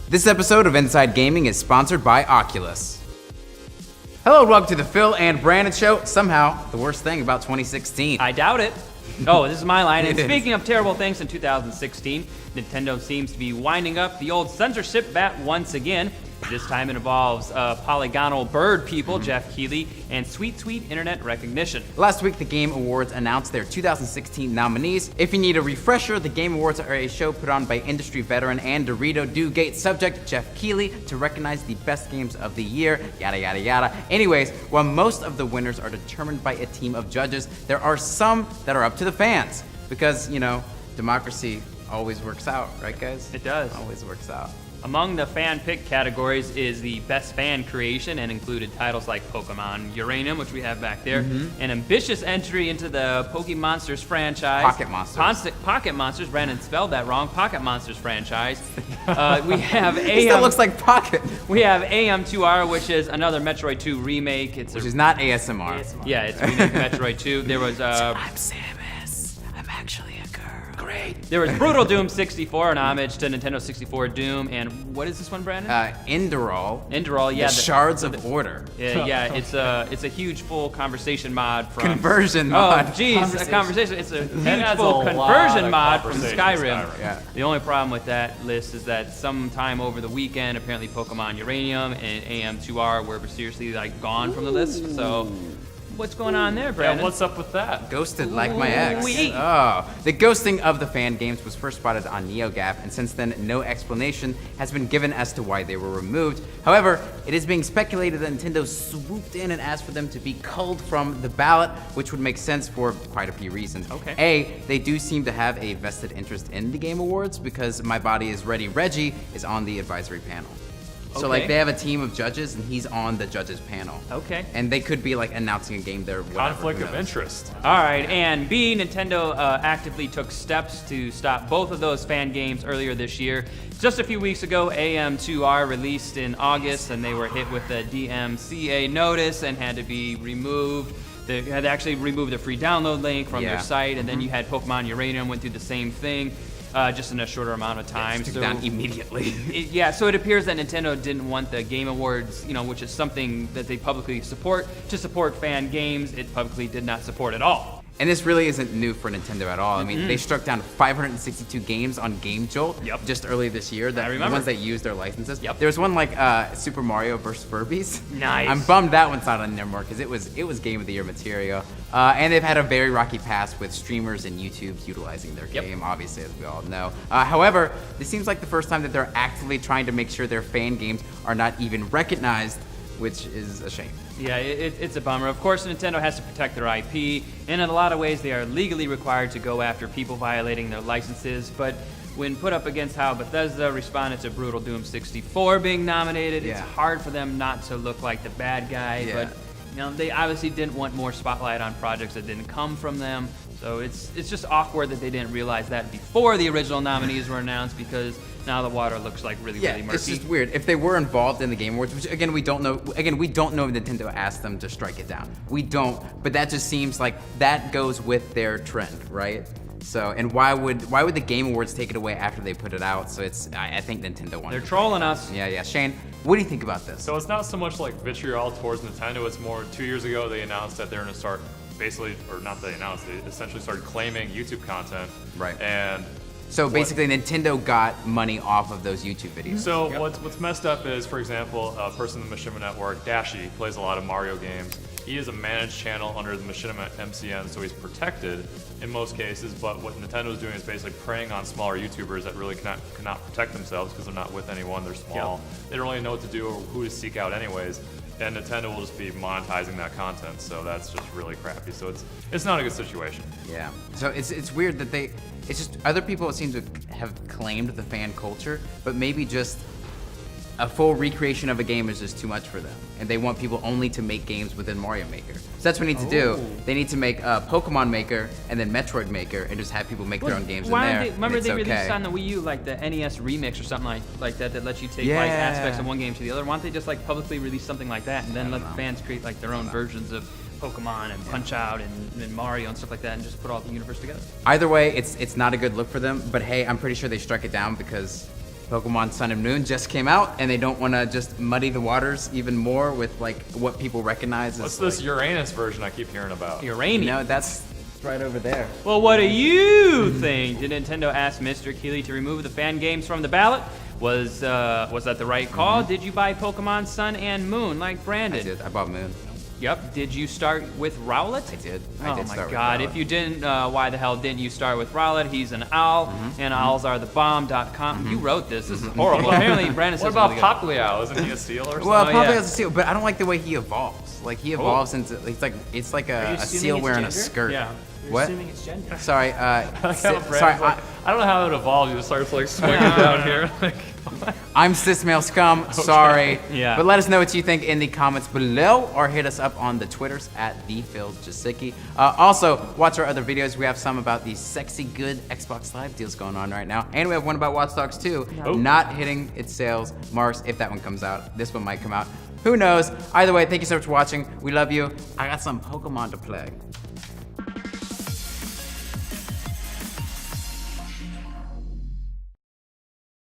This episode of Inside Gaming is sponsored by Oculus. Hello, welcome to the Phil and Brandon Show. Somehow, the worst thing about 2016. I doubt it. Oh, this is my line. And It is. speaking of terrible things in 2016, Nintendo seems to be winding up the old censorship bat once again. This time it involves polygonal bird people, Jeff Keighley, and sweet internet recognition. Last week, the Game Awards announced their 2016 nominees. If you need a refresher, the Game Awards are a show put on by industry veteran and Dorito Do-Gate subject Jeff Keighley to recognize the best games of the year, yada yada yada. Anyways, while most of the winners are determined by a team of judges, there are some that are up to the fans. Because, you know, democracy always works out, right guys? It does. Always works out. Among the fan pick categories is the best fan creation and included titles like Pokemon Uranium, which we have back there, an ambitious entry into the Pokemonsters franchise. Pocket Monsters. Pocket Monsters. Brandon spelled that wrong. Pocket Monsters franchise. We have It still AM. looks like Pocket. We have AM2R, which is another Metroid 2 remake. It's Which is not ASMR. yeah, it's remake Metroid 2. There was I'm Samus. I'm actually a girl. Great. There was Brutal Doom 64, an homage to Nintendo 64 Doom, and what is this one, Brandon? Indorol. Indorol, yeah. The Shards of Order. Yeah, it's a huge full conversation mod from Conversion mod. Oh, geez, a conversation. It's a huge adds full a lot conversion of mod from conversation to Skyrim. Skyrim. Yeah. The only problem with that list is that sometime over the weekend, apparently Pokemon Uranium and AM2R were seriously like gone from the list. So, what's going on there, Brandon? Yeah, what's up with that? Ghosted like my ex. Ooh-wee. Oh, the ghosting of the fan games was first spotted on NeoGAF, and since then, no explanation has been given as to why they were removed. However, it is being speculated that Nintendo swooped in and asked for them to be culled from the ballot, which would make sense for quite a few reasons. Okay. A, they do seem to have a vested interest in the Game Awards because My Body is Ready Reggie is on the advisory panel. So like Okay. they have a team of judges and he's on the judges panel. Okay. And they could be like announcing a game there. Whatever, Conflict who of knows? interest. All right, and B, Nintendo actively took steps to stop both of those fan games earlier this year. Just a few weeks ago, AM2R released in August, and they were hit with a DMCA notice and had to be removed. They had actually removed the free download link from Yeah. their site, and then you had Pokemon Uranium went through the same thing, just in a shorter amount of time. Took it down immediately. So it appears that Nintendo didn't want the Game Awards, which is something that they publicly support, to support fan games. It publicly did not support at all. And this really isn't new for Nintendo at all. I mean, they struck down 562 games on Game Jolt Yep. just earlier this year. The remember. ones that used their licenses. Yep. There was one like Super Mario vs. Furbies. Nice. I'm bummed that one's not on there more because it was Game of the Year material. And they've had a very rocky past with streamers and YouTubes utilizing their Yep. game, obviously, as we all know. However, this seems like the first time that they're actively trying to make sure their fan games are not even recognized, which is a shame. Yeah, it's a bummer. Of course, Nintendo has to protect their IP, and in a lot of ways, they are legally required to go after people violating their licenses. But when put up against how Bethesda responded to Brutal Doom 64 being nominated, it's Yeah. hard for them not to look like the bad guy. Yeah. But they obviously didn't want more spotlight on projects that didn't come from them. So it's just awkward that they didn't realize that before the original nominees were announced, because now the water looks like really murky. It's just weird. If they were involved in the Game Awards, which again we don't know. Again, we don't know if Nintendo asked them to strike it down. We don't. But that just seems like that goes with their trend, right? So, and why would the Game Awards take it away after they put it out? So I think Nintendo wanted. They're trolling us. Yeah. Shane, what do you think about this? So it's not so much like vitriol towards Nintendo. It's more 2 years ago they announced that they're going to start basically, or not they announced, they essentially started claiming YouTube content. Right. And So basically, Nintendo got money off of those YouTube videos. so what's messed up is, for example, a person in the Machinima Network, Dashi, plays a lot of Mario games. He is a managed channel under the Machinima MCN, so he's protected in most cases. But what Nintendo is doing is basically preying on smaller YouTubers that really cannot protect themselves because they're not with anyone. They're small. They don't really know what to do or who to seek out, anyways. And Nintendo will just be monetizing that content, so that's just really crappy. So it's not a good situation. Yeah. So it's weird that it's just other people seem to have claimed the fan culture, but maybe just a full recreation of a game is just too much for them, and they want people only to make games within Mario Maker. So that's what they need to do. They need to make Pokemon Maker and then Metroid Maker, and just have people make their own games in there. Remember they released okay. on the Wii U like the NES remix or something like that lets you take Yeah. like aspects of one game to the other. Why don't they just like publicly release something like that and then let know. the fans create like their own versions of Pokemon and Punch Out and Mario and stuff like that, and just put all the universe together? Either way, it's not a good look for them. But hey, I'm pretty sure they struck it down because Pokemon Sun and Moon just came out, and they don't want to just muddy the waters even more with like what people recognize as What's this like, Uranus version I keep hearing about? Uranium. No, that's right over there. Well, what do you think? Did Nintendo ask Mr. Keighley to remove the fan games from the ballot? Was that the right call? Did you buy Pokemon Sun and Moon like Brandon? I did. I bought Moon. Yep. Did you start with Rowlet? I did. Oh I did my start God! with If you didn't, why the hell didn't you start with Rowlet? He's an owl, and owls are the bomb.com. You wrote this. This is horrible. Apparently, Brandon What says about really good. Poppliow? Isn't he a seal or something? Well, Oh, probably yeah. has a seal, but I don't like the way he evolves. Like he evolves into it's like Are you a assuming seal it's wearing a gender? skirt. Yeah. You're What? assuming it's gender. Sorry. I like how sorry. Brandon's like, I don't know how it evolved. He just starts like swinging down here. Like, I'm cis male scum. Sorry. Yeah. But let us know what you think in the comments below, or hit us up on the Twitters at @ThePhilJasicki. Also, watch our other videos. We have some about the sexy good Xbox Live deals going on right now, and we have one about Watch Dogs 2 not hitting its sales marks. If that one comes out, this one might come out. Who knows? Either way, thank you so much for watching. We love you. I got some Pokemon to play.